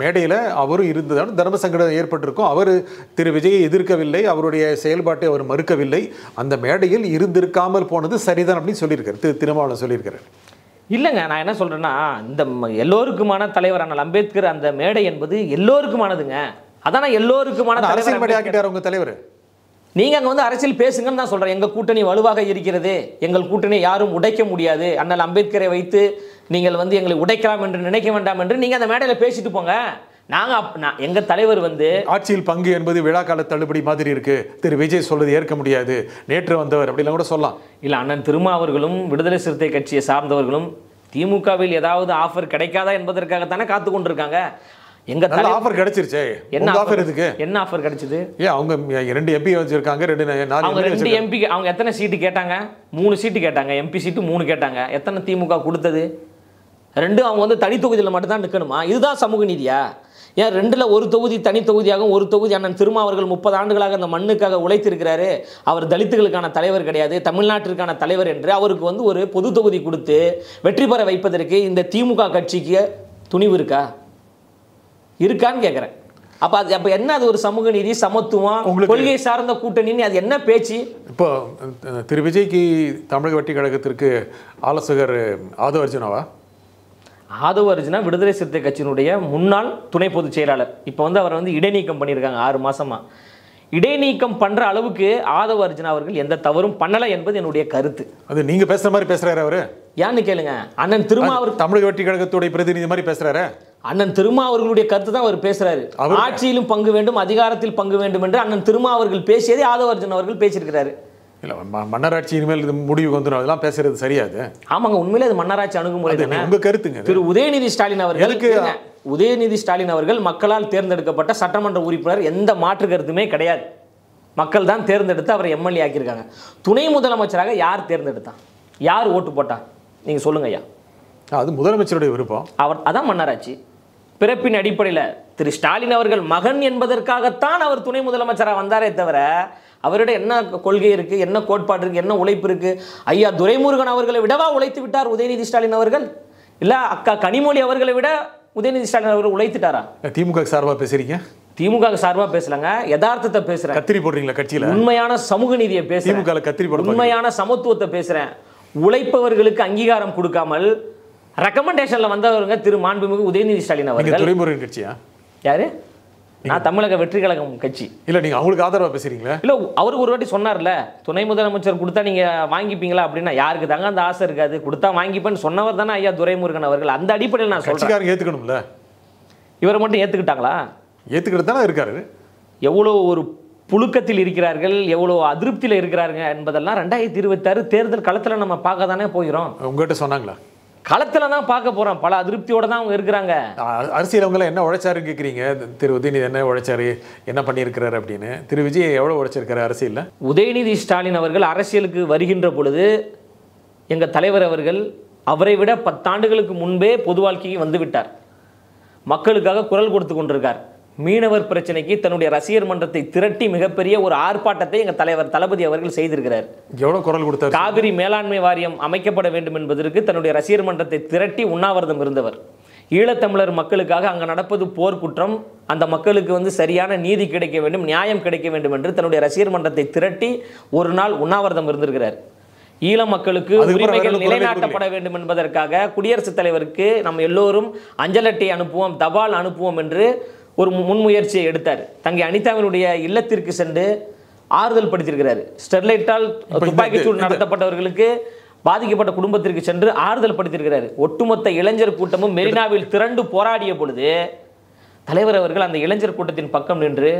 மேடையில் அவரும் இருந்ததால் தர்ம சங்கடம் ஏற்பட்டிருக்கும். அவர் திரு விஜயை எதிர்க்கவில்லை, அவருடைய செயல்பாட்டை அவர் மறுக்கவில்லை. அந்த மேடையில் இருந்திருக்காமல் போனது சரிதான் அப்படின்னு சொல்லியிருக்காரு திருமாவளவன் சொல்லியிருக்காரு. இல்லைங்க, நான் என்ன சொல்றேன்னா, இந்த எல்லோருக்குமான தலைவரான அம்பேத்கர் அந்த மேடை என்பது எல்லோருக்குமானதுங்க. அதான எல்லோருக்குமான அரசியல் மேடை ஆக்கிட்டார் உங்க தலைவர். நீங்க அங்க வந்து அரசியல் பேசுங்கன்னு தான் சொல்றேன். எங்க கூட்டணி வலுவாக இருக்கிறது, எங்கள் கூட்டணி யாரும் உடைக்க முடியாது, அண்ணல் அம்பேத்கரை வைத்து நீங்கள் வந்து எங்களை உடைக்கலாம் என்று நினைக்க வேண்டாம் என்று நீங்க அந்த மேடையில் பேசிட்டு போங்க. எங்க தலைவர் வந்து ஆட்சியில் பங்கு என்பது விழா கால தள்ளுபடி மாதிரி இருக்கு, திரு விஜய் சொல்றது ஏற்க முடியாது, நேற்று வந்தவர் அப்படிலாம் கூட சொல்லலாம். இல்ல, அண்ணன் திருமாவர்களும் விடுதலை சிறுத்தை கட்சியை சார்ந்தவர்களும் திமுகவில் ஏதாவது ஆஃபர் கிடைக்காதா என்பதற்காகத்தானே காத்து கொண்டிருக்காங்க. எங்க ஆஃபர் கிடைச்சிருச்சே. என்ன ஆஃபர் இருக்கு? என்ன ஆஃபர் கிடைச்சது? ஏன் அவங்க 2 எம்பி வச்சிருக்காங்க, 2 எம்பி. அவங்க எத்தனை சீட்டு கேட்டாங்க? 3 சீட்டு கேட்டாங்க. எம்பி சீட்டு 3 கேட்டாங்க. எத்தனை திமுக கொடுத்தது? 2. அவங்க வந்து தனி தொகுதியில் மட்டும்தான் நிற்கணுமா? இதுதான் சமூக நீதியா? ஏன் 2ல் ஒரு தொகுதி தனி தொகுதியாகவும் ஒரு தொகுதி அண்ணன் திருமாவர்கள் 30 ஆண்டுகளாக அந்த மண்ணுக்காக உழைத்திருக்கிறாரு, அவர் தலித்துகளுக்கான தலைவர் கிடையாது, தமிழ்நாட்டிற்கான தலைவர் என்று அவருக்கு வந்து ஒரு பொது தொகுதி கொடுத்து வெற்றி பெற வைப்பதற்கு இந்த திமுக கட்சிக்கு துணிவு இருக்கான்னு கேட்குறேன். அப்போ என்ன அது ஒரு சமூக நீதி, சமத்துவம், கொள்கை சார்ந்த கூட்டணின்னு அது என்ன பேச்சு? இப்போ திரு விஜய்க்கு தமிழக வெற்றி கழகத்திற்கு ஆலோசகர் ஆதவ அர்ஜுனாவா? ஆதவ அர்ஜுனா விடுதலை சிறுத்தை கட்சியினுடைய முன்னாள் துணை பொதுச் செயலாளர். இப்போ வந்து அவர் வந்து இடைநீக்கம் பண்ணியிருக்காங்க 6 மாசமா. இடைநீக்கம் பண்ற அளவுக்கு ஆதவ அர்ஜுனா அவர்கள் எந்த தவறும் பண்ணல என்பது என்னுடைய கருத்து. அது நீங்க பேசுற மாதிரி பேசுறாரு அவரு. யான்னு கேளுங்க. அண்ணன் திருமாவர்கள் தமிழக வெற்றி கழகத்துடைய பிரதிநிதி மாதிரி பேசுறாரு. அண்ணன் திருமாவர்களுடைய கருத்து தான் அவர் பேசுறாரு. ஆட்சியிலும் பங்கு வேண்டும், அதிகாரத்தில் பங்கு வேண்டும் என்று அண்ணன் திருமாவர்கள் பேசியதே ஆதவ அர்ஜுனா அவர்கள் பேசியிருக்கிறாரு. இல்ல, மன்னராட்சி இனிமேல் முடிவு வந்துடும், அதெல்லாம் பேசுறது சரியாது. ஆமாங்க, உண்மையிலே அது மன்னராட்சி அணுகுமுறை தானே. உங்க கருத்துங்க. திரு உதயநிதி ஸ்டாலின் அவர்கள் மக்களால் தேர்ந்தெடுக்கப்பட்ட சட்டமன்ற உறுப்பினர், எந்த மாற்று கருத்துமே கிடையாது. மக்கள் தான் தேர்ந்தெடுத்து அவரை எம்எல்ஏ ஆக்கியிருக்காங்க. துணை முதலமைச்சராக யார் தேர்ந்தெடுத்தான்? யார் ஓட்டு போட்டா? நீங்க சொல்லுங்க ஐயா. அது முதலமைச்சருடைய விருப்பம். அதான் மன்னராட்சி. பிறப்பின் அடிப்படையில் திரு ஸ்டாலின் அவர்கள் மகன் என்பதற்காகத்தான் அவர் துணை முதலமைச்சராக வந்தாரே தவிர அவருடைய என்ன கொள்கை இருக்கு, என்ன கோட்பாடு இருக்கு, என்ன உழைப்பு இருக்கு? ஐயா துரைமுருகன் அவர்களை விடவா உழைத்து விட்டார் உதயநிதி ஸ்டாலின் அவர்கள்? இல்ல அக்கா கனிமொழி அவர்களை விட உதயநிதி ஸ்டாலின் அவர்கள் உழைத்துட்டாரா? திமுக சார்பா பேசுறீங்க? திமுக சார்பா பேசலங்க, யதார்த்தத்தை பேசுறேன். கத்திரி போடுறீங்களா கட்சியில? உண்மையான சமூக நீதியை பேசுறேன். திமுக கத்திரி போடு. உண்மையான சமத்துவத்தை பேசுறேன். உழைப்பவர்களுக்கு அங்கீகாரம் கொடுக்காமல் ரெக்கமெண்டேஷன்ல வந்தவங்க திரு மாண்புமிகு உதயநிதி ஸ்டாலின் அவர்கள். துரைமுருகன் கட்சியா? யாரு? நான் தமிழக வெற்றி கழகம் கட்சி. இல்ல, நீங்க அவங்களுக்கு ஆதரவா பேசுறீங்களா? இல்ல, அவருக்கு ஒரு வாட்டி சொன்னார்ல, துணை முதலமைச்சர் கொடுத்தா நீங்க வாங்கிப்பீங்களா அப்படின்னா, யாருக்கு தாங்க அந்த ஆசை இருக்காது, கொடுத்தா வாங்கிப்பேன்னு சொன்னவர் தானே ஐயா துரைமுருகன் அவர்கள். அந்த அடிப்படையில் நான் சொல்றேன், ஏத்துக்கணும்ல. இவரை மட்டும் ஏத்துக்கிட்டாங்களா? ஏத்துக்கிட்டு தானே இருக்காரு. எவ்வளோ ஒரு புழுக்கத்தில் இருக்கிறார்கள், எவ்வளோ அதிருப்தியில் இருக்கிறாருங்க என்பதெல்லாம் 2026 தேர்தல் களத்தில் நம்ம பார்க்க தானே போகிறோம். உங்ககிட்ட சொன்னாங்களா? களத்தில் தான் பார்க்க போகிறோம். பல அதிருப்தியோடு தான் அவங்க இருக்கிறாங்க. அரசியல் அவங்களாம் என்ன உழைச்சாருன்னு கேட்குறீங்க. திரு உதயநிதி என்ன உழைச்சாரு, என்ன பண்ணியிருக்கிறாரு அப்படின்னு. திரு விஜய் எவ்வளோ உழைச்சிருக்காரு அரசியலில்? உதயநிதி ஸ்டாலின் அவர்கள் அரசியலுக்கு வருகின்ற பொழுது எங்கள் தலைவர் அவர்கள் அவரை விட 10 ஆண்டுகளுக்கு முன்பே பொது வாழ்க்கைக்கு வந்து விட்டார். மக்களுக்காக குரல் கொடுத்து கொண்டிருக்கார். மீனவர் பிரச்சனைக்கு தன்னுடைய ரசிகர் மன்றத்தை திரட்டி மிகப்பெரிய ஒரு ஆர்ப்பாட்டத்தை எங்கள் தலைவர் தளபதி அவர்கள் செய்திருக்கிறார். எவ்வளவு குரல் கொடுத்தார்? காவிரி மேலாண்மை வாரியம் அமைக்கப்பட வேண்டும் என்பதற்கு தன்னுடைய ரசிகர் மன்றத்தை திரட்டி உண்ணாவிரதம் இருந்தவர். ஈழத்தமிழர் மக்களுக்காக அங்கே நடப்பது போர்க்குற்றம், அந்த மக்களுக்கு சரியான நீதி கிடைக்க வேண்டும், நியாயம் கிடைக்க வேண்டும் என்று தன்னுடைய ரசிகர் மன்றத்தை திரட்டி ஒரு நாள் உண்ணாவிரதம் இருந்திருக்கிறார். ஈழ மக்களுக்கு உரிமைகள் நிலைநாட்டப்பட வேண்டும் என்பதற்காக குடியரசுத் தலைவருக்கு நம்ம எல்லோரும் அஞ்சல் அட்டை அனுப்புவோம், தபால் அனுப்புவோம் என்று ஒரு முன்முயற்சியை எடுத்தார். தங்கை அனிதாவினுடைய இல்லத்திற்கு சென்று ஆறுதல் படுத்தியிருக்கிறார். ஸ்டெர்லைட்டால் துப்பாக்கி சூடு நடத்தப்பட்டவர்களுக்கு பாதிக்கப்பட்ட குடும்பத்திற்கு சென்று ஆறுதல் படுத்தியிருக்கிறார். ஒட்டுமொத்த இளைஞர் கூட்டமும் மெரினாவில் திரண்டு போராடிய பொழுது தலைவர் அவர்கள் அந்த இளைஞர் கூட்டத்தின் பக்கம் நின்று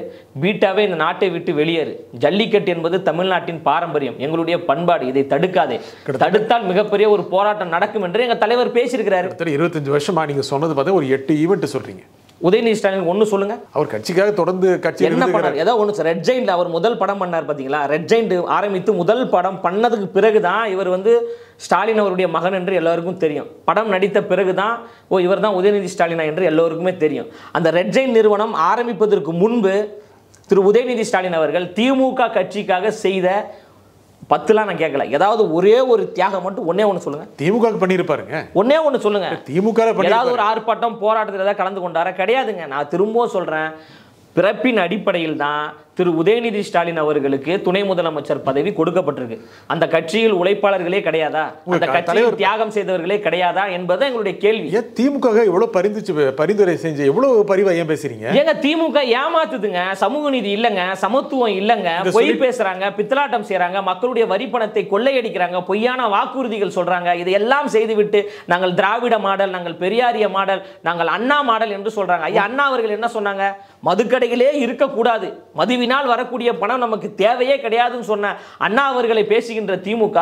பீட்டாவே இந்த நாட்டை விட்டு வெளியேறு, ஜல்லிக்கட்டு என்பது தமிழ்நாட்டின் பாரம்பரியம், எங்களுடைய பண்பாடு, இதை தடுக்காதே, தடுத்தால் மிகப்பெரிய ஒரு போராட்டம் நடக்கும் என்று எங்க தலைவர் பேசியிருக்கிறார். 25 வருஷமா நீங்க சொன்னது பார்த்தா ஒரு 8 ஈவெண்ட் சொல்றீங்க. உதயநிதி ஸ்டாலின் ஒன்று சொல்லுங்க, அவர் கட்சிக்காக தொடர்ந்து கட்சி என்ன பண்ணார்? ஏதோ ஒன்று ரெட் ஜெயிண்ட் அவர் முதல் படம் பண்ணார் பார்த்தீங்களா? ரெட் ஜெயிண்ட் ஆரம்பித்து முதல் படம் பண்ணதுக்கு பிறகுதான் இவர் ஸ்டாலின் அவருடைய மகன் என்று எல்லாருக்கும் தெரியும். படம் நடித்த பிறகுதான் இவர் தான் உதயநிதி ஸ்டாலினா என்று எல்லோருக்குமே தெரியும். அந்த ரெட் ஜெயிண்ட் நிறுவனம் ஆரம்பிப்பதற்கு முன்பு திரு உதயநிதி ஸ்டாலின் அவர்கள் திமுக கட்சிக்காக செய்த 10லாம் நான் கேட்கல, ஏதாவது ஒரே ஒரு தியாகம் மட்டும் ஒன்னே ஒன்று சொல்லுங்க. திமுக பண்ணிருப்பாருங்க, ஒன்னே ஒன்று சொல்லுங்க. திமுக ஏதாவது ஒரு ஆர்ப்பாட்டம் போராட்டத்தில் ஏதாவது கலந்து கொண்டாரா? கிடையாதுங்க. நான் திரும்பவும் சொல்றேன், பிறப்பின் அடிப்படையில் தான் திரு உதயநிதி ஸ்டாலின் அவர்களுக்கு துணை முதலமைச்சர் பதவி கொடுக்கப்பட்டிருக்கு. அந்த கட்சியில் உழைப்பாளர்களே கிடையாதா? அந்த கட்சியில் தியாகம் செய்தவர்களே கிடையாதா என்பது எங்களுடைய கேள்வி. திமுக எவ்வளவு பரிந்துரை செஞ்சு எவ்வளவு பரிவா ஏன் பேசுறீங்க? ஏங்க திமுக ஏமாத்துதுங்க, சமூக நீதி இல்லங்க, சமத்துவம் இல்லங்க, பொய் பேசுறாங்க, பித்தலாட்டம் செய்யறாங்க, மக்களுடைய வரி பணத்தை கொள்ளையடிக்கிறாங்க, பொய்யான வாக்குறுதிகள் சொல்றாங்க. இதையெல்லாம் செய்துவிட்டு நாங்கள் திராவிட மாடல், நாங்கள் பெரியாரிய மாடல், நாங்கள் அண்ணா மாடல் என்று சொல்றாங்க. ஐயா அண்ணா அவர்கள் என்ன சொன்னாங்க? மதுக்கடைகளே இருக்கக்கூடாது, மதுவினால் வரக்கூடிய பணம் நமக்கு தேவையே கிடையாதுன்னு சொன்ன அண்ணா அவர்களை பேசுகின்ற திமுக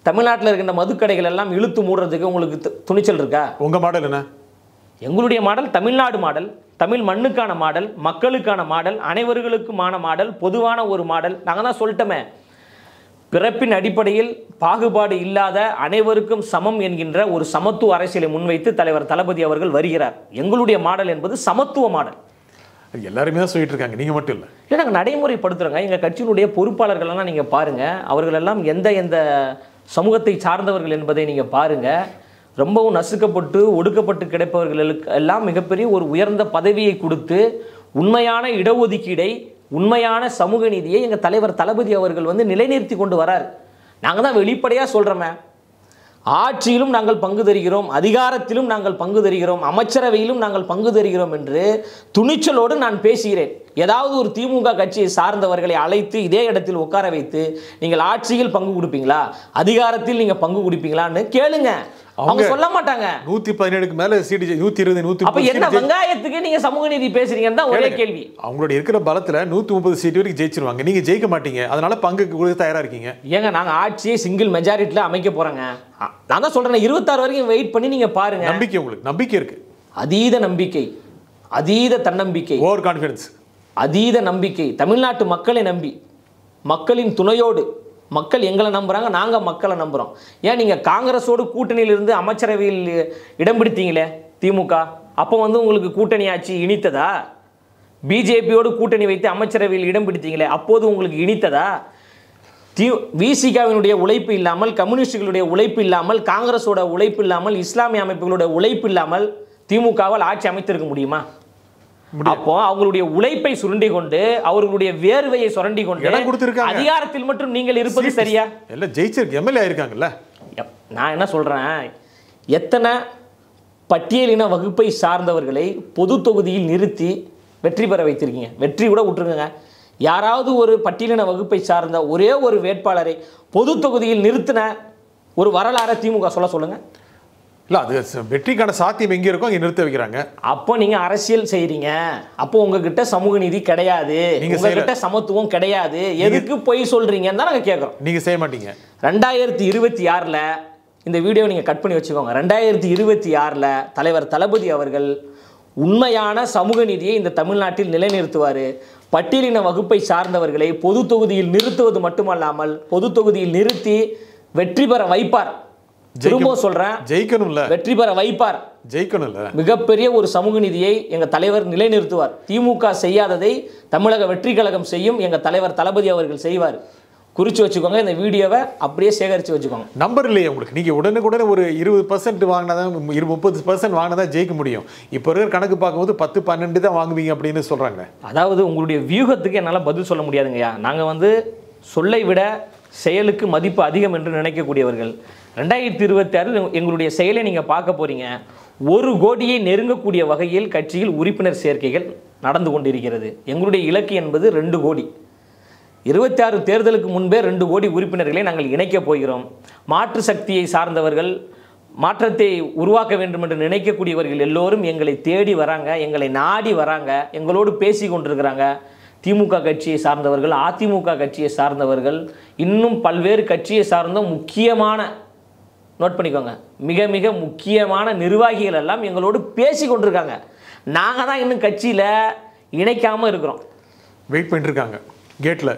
தமிழ்நாட்டில் இருக்கின்ற மதுக்கடைகள் எல்லாம் இழுத்து மூடுறதுக்கு உங்களுக்கு துணிச்சல் இருக்கா? உங்க மாடல் என்ன? எங்களுடைய மாடல் தமிழ்நாடு மாடல், தமிழ் மண்ணுக்கான மாடல், மக்களுக்கான மாடல், அனைவர்களுக்குமான மாடல், பொதுவான ஒரு மாடல். நாங்கள் தான் சொல்லிட்டோமே, பிறப்பின் அடிப்படையில் பாகுபாடு இல்லாத அனைவருக்கும் சமம் என்கின்ற ஒரு சமத்துவ அரசியலை முன்வைத்து தலைவர் தளபதி அவர்கள் வருகிறார். எங்களுடைய மாடல் என்பது சமத்துவ மாடல். எல்லாருமே தான் சொல்லிட்டு இருக்காங்க, நீங்க மட்டும் இல்லை. இல்லை, நாங்கள் நடைமுறைப்படுத்துகிறோங்க. எங்கள் கட்சியினுடைய பொறுப்பாளர்களெல்லாம் நீங்கள் பாருங்கள், அவர்களெல்லாம் எந்த எந்த சமூகத்தை சார்ந்தவர்கள் என்பதை நீங்கள் பாருங்கள். ரொம்பவும் நசுக்கப்பட்டு ஒடுக்கப்பட்டு கிடைப்பவர்களுக்கு எல்லாம் மிகப்பெரிய ஒரு உயர்ந்த பதவியை கொடுத்து உண்மையான இடஒதுக்கீடை, உண்மையான சமூக நீதியை எங்கள் தலைவர் தளபதி அவர்கள் நிலைநிறுத்தி கொண்டு வரார். நாங்கள் தான் வெளிப்படையாக சொல்கிறோமே, ஆட்சியிலும் நாங்கள் பங்கு தருகிறோம், அதிகாரத்திலும் நாங்கள் பங்கு தருகிறோம், அமைச்சரவையிலும் நாங்கள் பங்கு தருகிறோம் என்று துணிச்சலோடு நான் பேசுகிறேன். ஏதாவது ஒரு திமுக கட்சியை சார்ந்தவர்களை அழைத்து இதே இடத்தில் உட்கார வைத்து நீங்கள் ஆட்சியில் பங்கு கொடுப்பீங்களா, அதிகாரத்தில் நீங்க பங்கு கொடுப்பீங்களான்னு கேளுங்க. அவங்க சொல்ல மாட்டாங்க. 117க்கு மேல சீட் 120 130. அப்ப என்ன வெங்காயத்துக்கு நீங்க சமூக நீதி பேசுறீங்கன்னு தான் ஒரே கேள்வி. அவங்களுடைய இருக்கிற பலத்துல 130 சீட் வரைக்கும் ஜெயிச்சிருவாங்க, நீங்க ஜெயிக்க மாட்டீங்க. அதனால பங்குக்கு கொடுக்க தயாரா இருக்கீங்க. ஏங்க நாங்க ஆட்சியை சிங்கிள் மெஜாரிட்டில அமைக்க போறோங்க. நான் தான் சொல்றேன், 26 வரைக்கும் வெயிட் பண்ணி நீங்க பாருங்க. நம்பிக்கை, உங்களுக்கு நம்பிக்கை இருக்கு? அதீத நம்பிக்கை, அதீத தன்னம்பிக்கை, ஓவர் கான்ஃபிடன்ஸ், அதீத நம்பிக்கை. தமிழ்நாட்டு மக்களை நம்பி, மக்களின் துணையோடு, மக்கள் எங்களை நம்புறாங்க, நாங்க மக்களை நம்புறோம். ஏன் நீங்க காங்கிரஸோடு கூட்டணியில் இருந்து அமைச்சரவையில் இடம் பிடித்தீங்களே திமுக, அப்போ உங்களுக்கு கூட்டணி ஆட்சி இனித்ததா? பிஜேபியோடு கூட்டணி வைத்து அமைச்சரவையில் இடம் பிடித்தீங்களே, அப்போது உங்களுக்கு இனித்ததா? விசிகாவினுடைய உழைப்பு இல்லாமல், கம்யூனிஸ்டுகளுடைய உழைப்பு இல்லாமல், காங்கிரஸோட உழைப்பு இல்லாமல், இஸ்லாமிய அமைப்புகளுடைய உழைப்பு இல்லாமல் திமுகவால் ஆட்சி அமைத்திருக்க முடியுமா? அப்போ அவங்களுடைய உழைப்பை சுரண்டி கொண்டு, அவர்களுடைய வேர்வையை சுரண்டி கொண்டு அதிகாரத்தில் மட்டும் நீங்கள் இருப்பது சரியா? எல்லாம் ஜெயிச்சிருக்கு, எம்எல்ஏ ஆயிருக்காங்கல்ல. நான் என்ன சொல்றேன், எத்தனை பட்டியலின வகுப்பை சார்ந்தவர்களை பொது தொகுதியில் நிறுத்தி வெற்றி பெற வைத்திருக்கீங்க. வெற்றி கூட விட்டுருங்க, யாராவது ஒரு பட்டியலின வகுப்பை சார்ந்த ஒரே ஒரு வேட்பாளரை பொது தொகுதியில் நிறுத்தின ஒரு வரலாறு திமுக சொல்லுங்க. இல்ல, அது வெற்றிக்கான சாத்தியம் எங்க இருக்கும், அங்க நிறுத்த வைக்கிறாங்க. அப்போ நீங்க அரசியல் செய்றீங்க, அப்போ உங்ககிட்ட சமூக நீதி கிடையாது, உங்ககிட்ட சமத்துவம் கிடையாது, எதுக்கு போய் சொல்றீங்கன்னு தான் நாங்க கேட்கிறோம். நீங்க செய்ய மாட்டீங்க. 2026ல இந்த வீடியோ நீங்க கட் பண்ணி வச்சுக்கோங்க. 2026ல தலைவர் தளபதி அவர்கள் உண்மையான சமூக நீதியை இந்த தமிழ்நாட்டில் நிலைநிறுத்துவார். பட்டியலின வகுப்பை சார்ந்தவர்களை பொது தொகுதியில் நிறுத்துவது மட்டுமல்லாமல் பொது தொகுதியில் நிறுத்தி வெற்றி பெற வைப்பார். திரும்பவும் சொல்றேன், ஜெயிக்கணும்ல, வெற்றி பெற வைப்பார், ஜெயிக்கணும்ல. மிகப்பெரிய ஒரு சமூக நீதியை எங்க தலைவர் நிலைநிறுத்துவார். திமுக செய்யாததை தமிழக வெற்றி கழகம் செய்யும், எங்க தலைவர் தளபதி அவர்கள் செய்வார். குறிச்சு வச்சுக்கோங்க, இந்த வீடியோவை அப்படியே சேகரித்து வச்சுக்கோங்க. நம்பர் இல்லையே உங்களுக்கு, நீங்கள் உடனுக்குடனே ஒரு 20% வாங்கினாதான் 30% வாங்கினா ஜெயிக்க முடியும். இப்போ இருக்கிற கணக்கு பார்க்கும்போது 10-12 தான் வாங்குவீங்க அப்படின்னு சொல்கிறாங்க. அதாவது உங்களுடைய வியூகத்துக்கு என்னால் பதில் சொல்ல முடியாதுங்கய்யா. நாங்கள் சொல்லை விட செயலுக்கு மதிப்பு அதிகம் என்று நினைக்கக்கூடியவர்கள். 2026 எங்களுடைய செயலை நீங்கள் பார்க்க போகிறீங்க. 1 கோடியை நெருங்கக்கூடிய வகையில் கட்சியில் உறுப்பினர் சேர்க்கைகள் நடந்து கொண்டிருக்கிறது. எங்களுடைய இலக்கு என்பது 2 கோடி. 26 தேர்தலுக்கு முன்பே 2 கோடி உறுப்பினர்களை நாங்கள் இணைக்கப் போகிறோம். மாற்று சக்தியை சார்ந்தவர்கள், மாற்றத்தை உருவாக்க வேண்டும் என்று நினைக்கக்கூடியவர்கள் எல்லோரும் எங்களை தேடி வராங்க, எங்களை நாடி வராங்க, எங்களோடு பேசி கொண்டிருக்கிறாங்க. திமுக கட்சியை சார்ந்தவர்கள், அதிமுக கட்சியை சார்ந்தவர்கள், இன்னும் பல்வேறு கட்சியை சார்ந்த முக்கியமான, நோட் பண்ணிக்கோங்க, மிக மிக முக்கியமான நிர்வாகிகள் எல்லாம் எங்களோடு பேசி கொண்டிருக்காங்க. நாங்கள் தான் இன்னும் கட்சியில் இணைக்காமல் இருக்கிறோம். வெயிட் பண்ணிருக்காங்க கேட்டில்.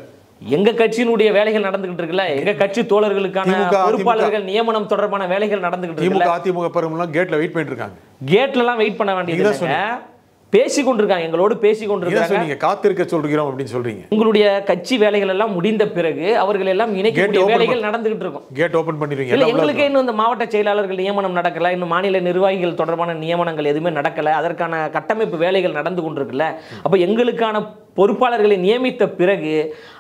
எங்கள் கட்சியினுடைய வேலைகள் நடந்துகிட்டு இருக்குல்ல, எங்கள் கட்சி தோழர்களுக்கான பொறுப்பாளர்கள் நியமனம் தொடர்பான வேலைகள் நடந்துகிட்டு இருக்கு. அதிமுக பெருமெல்லாம் கேட்டில் வெயிட் பண்ணிட்டு இருக்காங்க. கேட்லலாம் வெயிட் பண்ண வேண்டியது, பேசி கொண்டிருக்காங்க, எங்களோடு பேசி கொண்டிருக்காங்க. நீங்க காத்திருக்க சொல்றீங்க அப்படின்னு சொல்றீங்க. உங்களுடைய கட்சி வேலைகள் எல்லாம் முடிந்த பிறகு அவர்கள் எல்லாம் இணைக்கக்கூடிய வேலைகள் நடந்துகிட்டு இருக்கும். கேட் ஓபன் பண்ணிடுவீங்க. இல்ல, எங்களுக்கு இன்னும் இந்த மாவட்ட செயலாளர்கள் நியமனம் நடக்கல, இன்னும் மாநில நிர்வாகிகள் தொடர்பான நியமனங்கள் எதுவுமே நடக்கல, அதற்கான கட்டமைப்பு வேலைகள் நடந்து கொண்டிருக்குல்ல. அப்ப எங்களுக்கான பொறுப்பாளர்களை நியமித்த பிறகு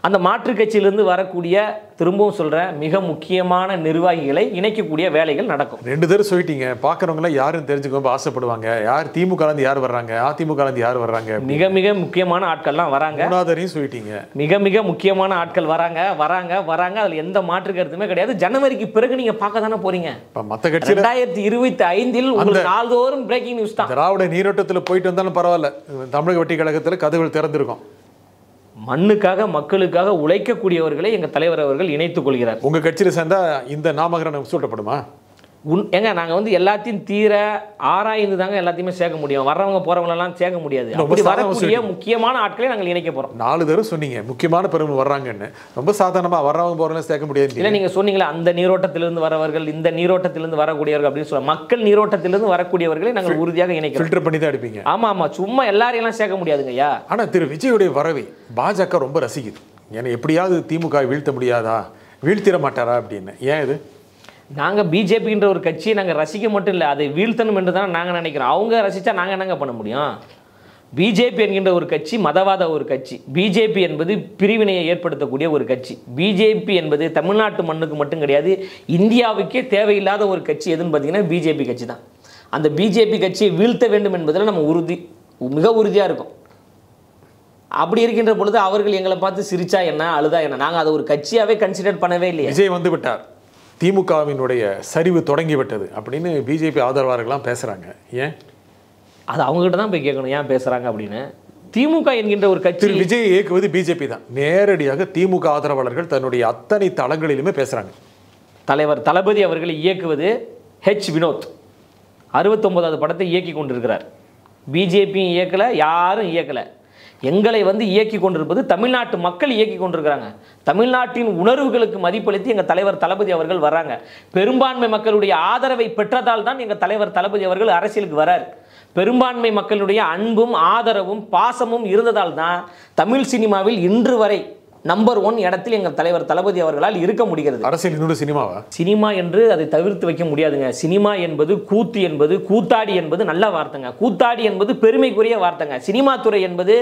அந்த மாற்று கட்சியிலிருந்து வரக்கூடிய, திரும்பவும் சொல்றேன், மிக முக்கியமான நிர்வாகிகளை இணைக்கக்கூடிய வேலைகள் நடக்கும். 2 தடவை சொல்லிட்டீங்க, பாக்குறவங்க யாரும் தெரிஞ்சுக்க ஆசைப்படுவாங்க. யார் திமுக யார் வர்றாங்க, அதிமுக யார் வர்றாங்க, மிக மிக முக்கியமான ஆட்கள்லாம் வராங்க. 3வதையும் சொல்லிட்டீங்க, மிக மிக முக்கியமான ஆட்கள் வராங்க வராங்க வராங்க. அதுல எந்த மாற்று கருத்துமே கிடையாது. ஜனவரிக்கு பிறகு நீங்க பார்க்க தானே போறீங்க. மற்ற கட்சி 2025 உங்களுக்கு நாள்தோறும் பிரேக்கிங் நியூஸ் தான். திராவிட நீரோட்டத்தில் போயிட்டு வந்தாலும் பரவாயில்ல, தமிழக வெற்றி கழகத்தில் கதவுகள் திறந்திருக்கும். மண்ணுக்காக மக்களுக்காக உழைக்கக்கூடியவர்களை எங்க தலைவர் அவர்கள் இணைத்துக் கொள்கிறார். உங்க கட்சியில் சேர்ந்தா இந்த நாமகரணம் சூட்டப்படுமா? ஏங்க நாங்கள் எல்லாத்தையும் தீர ஆராய்ந்து தாங்க எல்லாத்தையுமே சேர்க்க முடியும். வர்றவங்க போறவங்களெல்லாம் சேர்க்க முடியாது. அப்படி வரக்கூடிய முக்கியமான ஆட்களை நாங்கள் இணைக்க போறோம். 4 தடவை சொன்னீங்க முக்கியமான பெருமை வர்றாங்கன்னு. ரொம்ப சாதாரணமா வர்றவங்க போறவங்க சேர்க்க முடியாது. இல்லை, நீங்க சொன்னீங்களா அந்த நீரோட்டத்திலிருந்து வரவர்கள், இந்த நீரோட்டத்திலிருந்து வரக்கூடியவர்கள் அப்படின்னு சொல்ல, மக்கள் நீரோட்டத்திலிருந்து வரக்கூடியவர்களை நாங்கள் உறுதியாக இணைக்கிறோம். ஃபில்டர் பண்ணி தான் எடுப்பீங்க. ஆமா ஆமா, சும்மா எல்லாரையும் எல்லாம் சேர்க்க முடியாதுங்க ஐயா. ஆனா திரு விஜயுடைய வரவை பாஜக ரொம்ப ரசிக்குது. ஏன்னா எப்படியாவது திமுக வீழ்த்த முடியாதா, வீழ்த்திட மாட்டாரா அப்படின்னு. ஏன் இது? நாங்கள் பிஜேபின்ற ஒரு கட்சியை நாங்கள் ரசிக்க மட்டும் இல்லை, அதை வீழ்த்தணும் என்று தான் நாங்கள் நினைக்கிறோம். அவங்க ரசித்தா நாங்கள் என்னங்க பண்ண முடியும்? பிஜேபி என்கின்ற ஒரு கட்சி மதவாத ஒரு கட்சி. பிஜேபி என்பது பிரிவினையை ஏற்படுத்தக்கூடிய ஒரு கட்சி. பிஜேபி என்பது தமிழ்நாட்டு மண்ணுக்கு மட்டும் கிடையாது, இந்தியாவுக்கே தேவையில்லாத ஒரு கட்சி எதுன்னு பார்த்தீங்கன்னா பிஜேபி கட்சி தான். அந்த பிஜேபி கட்சியை வீழ்த்த வேண்டும் என்பதில் நம்ம மிக உறுதியாக இருக்கும். அப்படி இருக்கின்ற பொழுது அவர்கள் எங்களை பார்த்து சிரிச்சா என்ன, அழுதா என்ன, நாங்கள் அதை ஒரு கட்சியாகவே கன்சிடர் பண்ணவே இல்லையா. விஜய் வந்து விட்டார், திமுகவினுடைய சரிவு தொடங்கிவிட்டது அப்படின்னு பிஜேபி ஆதரவாளர்கள்லாம் பேசுறாங்க. ஏன்? அது அவங்ககிட்ட தான் போய் கேட்கணும் ஏன் பேசுறாங்க அப்படின்னு. திமுக என்கின்ற ஒரு கட்சி விஜய் இயக்குவது பிஜேபி தான். நேரடியாக திமுக ஆதரவாளர்கள் தன்னுடைய அத்தனை தளங்களிலுமே பேசுறாங்க. தலைவர் தளபதி அவர்களை இயக்குவது வினோத் 69வது படத்தை இயக்கி கொண்டிருக்கிறார். பிஜேபியும் இயக்கல, யாரும் இயக்கல. எங்களை இயக்கி கொண்டிருப்பது தமிழ்நாட்டு மக்கள் இயக்கி கொண்டிருக்கிறாங்க. தமிழ்நாட்டின் உணர்வுகளுக்கு மதிப்பளித்து எங்கள் தலைவர் தளபதி அவர்கள் வர்றாங்க. பெரும்பான்மை மக்களுடைய ஆதரவை பெற்றதால் தான் எங்கள் தலைவர் தளபதி அவர்கள் அரசியலுக்கு வரார். பெரும்பான்மை மக்களுடைய அன்பும் ஆதரவும் பாசமும் இருந்ததால் தான் தமிழ் சினிமாவில் இன்று வரை நம்பர் 1 இடத்தில் எங்கள் தலைவர் தளபதி அவர்களால் இருக்க முடிகிறது. அரசியல் இன்னொரு சினிமாவா? சினிமா என்று அதை தவிர்த்து வைக்க முடியாதுங்க. சினிமா என்பது, கூத்து என்பது, கூத்தாடி என்பது நல்ல வார்த்தைங்க. கூத்தாடி என்பது பெருமைக்குரிய வார்த்தைங்க. சினிமா துறை என்பது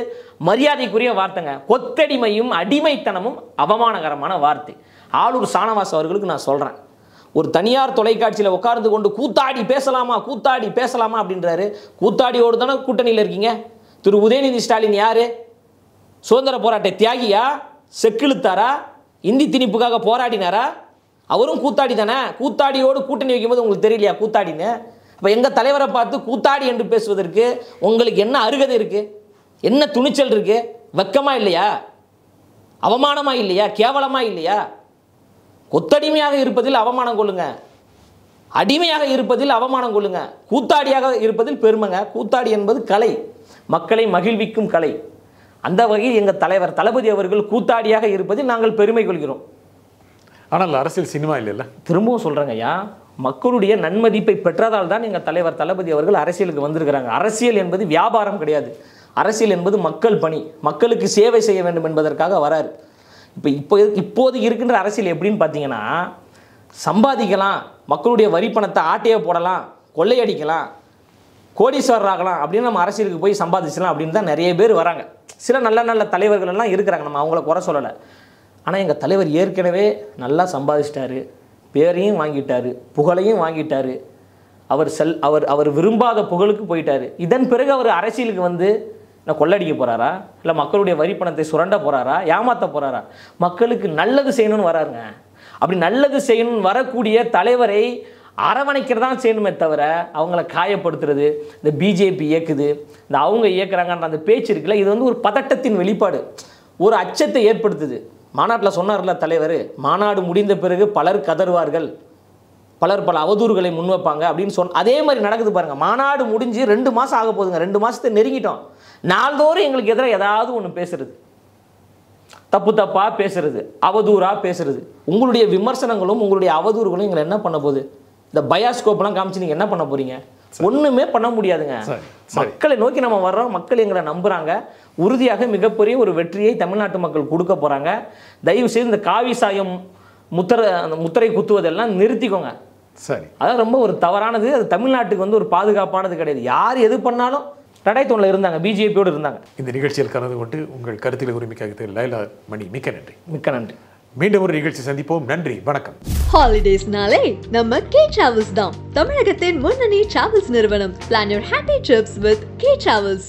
மரியாதைக்குரிய வார்த்தைங்க. கொத்தடிமையும் அடிமைத்தனமும் அவமானகரமான வார்த்தை. ஆளூர் சானவாஸ் அவர்களுக்கு நான் சொல்றேன், ஒரு தனியார் தொலைக்காட்சியில் உட்கார்ந்து கொண்டு கூத்தாடி பேசலாமா, கூத்தாடி பேசலாமா அப்படின்றாரு. கூத்தாடியோடு தானே கூட்டணியில் இருக்கீங்க. திரு உதயநிதி ஸ்டாலின் யாரு? சுதந்திர போராட்ட தியாகியா? செக்கிழுத்தாரா? இந்தி திணிப்புக்காக போராடினாரா? அவரும் கூத்தாடி தானே. கூத்தாடியோடு கூட்டணி வைக்கும்போது உங்களுக்கு தெரியலையா கூத்தாடின்னு? அப்போ எங்கள் தலைவரை பார்த்து கூத்தாடி என்று பேசுவதற்கு உங்களுக்கு என்ன அருகதை இருக்கு? என்ன துணிச்சல் இருக்கு? வெக்கமா இல்லையா? அவமானமா இல்லையா? கேவலமா இல்லையா? கொத்தடிமையாக இருப்பதில் அவமானம் கொள்ளுங்க, அடிமையாக இருப்பதில் அவமானம் கொள்ளுங்க, கூத்தாடியாக இருப்பதில் பெருமைங்க. கூத்தாடி என்பது கலை, மக்களை மகிழ்விக்கும் கலை. அந்த வகையில் எங்கள் தலைவர் தளபதி அவர்கள் கூத்தாடியாக இருப்பதில் நாங்கள் பெருமை கொள்கிறோம். ஆனால் அரசியல் சினிமா இல்லைல்ல. திரும்பவும் சொல்கிறேங்க ஐயா, மக்களுடைய நன்மதிப்பை பெற்றதால் தான் எங்கள் தலைவர் தளபதி அவர்கள் அரசியலுக்கு வந்திருக்கிறாங்க. அரசியல் என்பது வியாபாரம் கிடையாது. அரசியல் என்பது மக்கள் பணி, மக்களுக்கு சேவை செய்ய வேண்டும் என்பதற்காக வராரு. இப்போது இருக்கின்ற அரசியல் எப்படின்னு பார்த்தீங்கன்னா, சம்பாதிக்கலாம், மக்களுடைய வரி பணத்தை ஆட்டையை போடலாம், கொள்ளையடிக்கலாம், கோடீஸ்வரர் ஆகலாம் அப்படின்னு நம்ம அரசியலுக்கு போய் சம்பாதிச்சலாம் அப்படின்னு தான் நிறைய பேர் வராங்க. சில நல்ல நல்ல தலைவர்கள் எல்லாம் இருக்கிறாங்க, நம்ம அவங்கள குறை சொல்லலை. ஆனால் எங்கள் தலைவர் ஏற்கனவே நல்லா சம்பாதிச்சிட்டாரு, பேரையும் வாங்கிட்டாரு, புகழையும் வாங்கிட்டாரு. அவர் விரும்பாத புகழுக்கு போயிட்டாரு. இதன் பிறகு அவர் அரசியலுக்கு வந்து என்ன கொள்ளடிக்க போகிறாரா, இல்லை மக்களுடைய வரி பணத்தை சுரண்ட போகிறாரா, ஏமாற்ற போகிறாரா? மக்களுக்கு நல்லது செய்யணும்னு வராருங்க. அப்படி நல்லது செய்யணும்னு வரக்கூடிய தலைவரை அரவணைக்கிறதான் செய்யணுமே தவிர அவங்கள காயப்படுத்துறது, இந்த பிஜேபி இயக்குது, இந்த அவங்க இயக்குறாங்கன்ற அந்த பேச்சு இருக்குல்ல, இது வந்து ஒரு பதட்டத்தின் வெளிப்பாடு, ஒரு அச்சத்தை ஏற்படுத்துது. மாநாட்டில் சொன்னார்ல தலைவர், மாநாடு முடிந்த பிறகு பலர் கதறுவார்கள், பலர் பல அவதூறுகளை முன்வைப்பாங்க அப்படின்னு அதே மாதிரி நடக்குது பாருங்கள். மாநாடு முடிஞ்சு 2 மாதம் ஆக போகுதுங்க, 2 மாதத்தை நெருங்கிட்டோம். நாள்தோறும் எங்களுக்கு எதிராக ஏதாவது ஒன்று பேசுறது, தப்பாக பேசுறது, அவதூறாக பேசுறது. உங்களுடைய விமர்சனங்களும் உங்களுடைய அவதூறுகளும் எங்களை என்ன பண்ண போகுது? இந்த பயாஸ்கோப்லாம் காமிச்சு நீங்கள் என்ன பண்ண போகிறீங்க? ஒன்றுமே பண்ண முடியாதுங்க. மக்களை நோக்கி நம்ம வர்றோம், மக்கள் எங்களை நம்புகிறாங்க. உறுதியாக மிகப்பெரிய ஒரு வெற்றியை தமிழ்நாட்டு மக்கள் கொடுக்க போகிறாங்க. தயவு செய்து இந்த காவி சாயம் முத்திரை குத்துவதெல்லாம் நிறுத்திக்கோங்க. சரி, அதான் ரொம்ப ஒரு தவறானது. அது தமிழ்நாட்டுக்கு வந்து ஒரு பாதுகாப்பானது கிடையாது. யார் எது பண்ணாலும் ரெண்டாயிரத்தி இருந்தாங்க, பிஜேபியோடு இருந்தாங்க. இந்த நிகழ்ச்சியில் கலந்து கொண்டு உங்கள் கருத்தில் உரிமைக்காக லைலா மணி, மிக்க நன்றி. மிக்க நன்றி. மீண்டும் ஒரு நிகழ்ச்சி சந்திப்போம். நன்றி, வணக்கம். ஹாலிடேஸ்னாலே நம்ம கே டிராவல்ஸ் தான் தமிழகத்தின் முன்னணி டிராவல்ஸ் நிறுவனம். Plan your happy trips with K Travels.